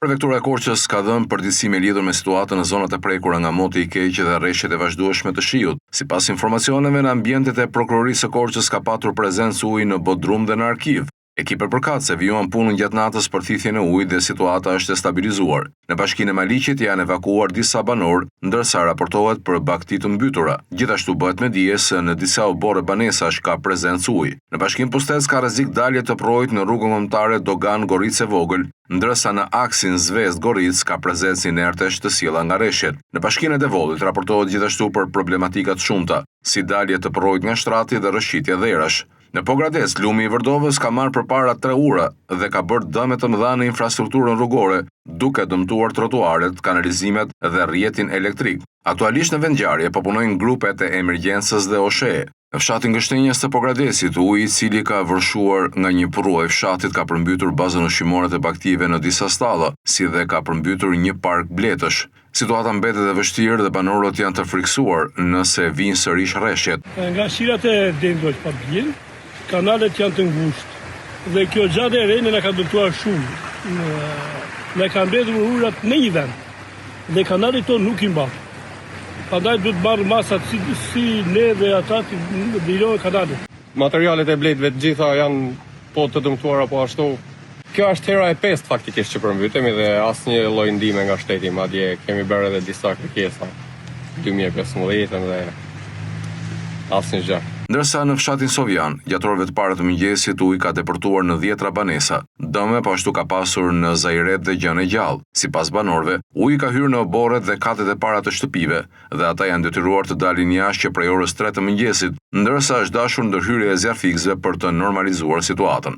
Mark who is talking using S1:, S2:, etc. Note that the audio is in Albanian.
S1: Prefektura e Korçës ka dhënë përgjegjësime lidhur me situatën në zonat e prekura nga moti i keq dhe rreshtet e vazhdueshme të shiut. Sipas informacioneve në ambientet e prokurorisë së Korçës ka patur prezencë uji në bodrum dhe në arkiv. Ekipet përkatëse vijuan punën gjatë natës për thithjen e ujit dhe situata është e stabilizuar. Në bashkinë e Maliqit janë evakuuar disa banorë, ndërsa raportohet për bagti të mbytura. Gjithashtu bëhet me dije se në disa obore banesash ka prezencë uji. Në bashkinë Pustet ka rrezik dalje të projit në rrugën kombëtare Dogan Goric e Vogël, ndërsa në aksin Zvezd Goric ka prezencë inertesh të sjella nga rreshtet. Në bashkinë e Devollit raportohet gjithashtu për problematika të shumta, si dalje të projit nga shtrati dhe rrëshqitje dherash. Në Pogrades, lumi i Vërdovës ka marrë përpara 3 ura dhe ka bërë dëme të mëdha në infrastrukturën rrugore, duke dëmtuar trotuaret, kanalizimet dhe rrjetin elektrik. Aktualisht në vendngjarje po punojnë grupet e emergjencës dhe OSHE. Në fshatin Gështenjës të Pogradesit, uji i cili ka vërshuar nga një pruaj fshatit ka përmbytur bazën ushqimore të baktive në disa stalla, si dhe ka përmbytur një park bletësh. Situata mbetet e vështirë dhe banorët janë të friksuar nëse vinë sërish rreshtet.
S2: Nga shirat e dembësh pa bjen, kanalet janë të ngushtë dhe kjo gjatë e rejnë na ka dëmtuar shumë. Ne ka mbetur urat në një vend dhe kanalet tonë nuk i mban. Prandaj duhet marrë masat si ne dhe ata të lirojnë kanalet.
S3: Materialet e bletëve të gjitha janë po të dëmtuara po ashtu. Kjo është hera e 5 faktikisht që përmbytemi dhe asnjë lloj ndihme nga shteti, madje kemi bërë edhe disa kërkesa 2015 dhe asnjë gjë.
S1: Ndërsa në fshatin Sovjan, gjatë orëve të para të mëngjesit uji ka depërtuar në 10 banesa. Dëme po ashtu ka pasur në Zajret dhe Gjën e Gjallë. Sipas banorëve, uji ka hyrë në oborret dhe katet e para të shtëpive dhe ata janë detyruar të dalin jashtë prej orës 3 të mëngjesit, ndërsa është dashur ndërhyrje e zjarfikësve për të normalizuar situatën.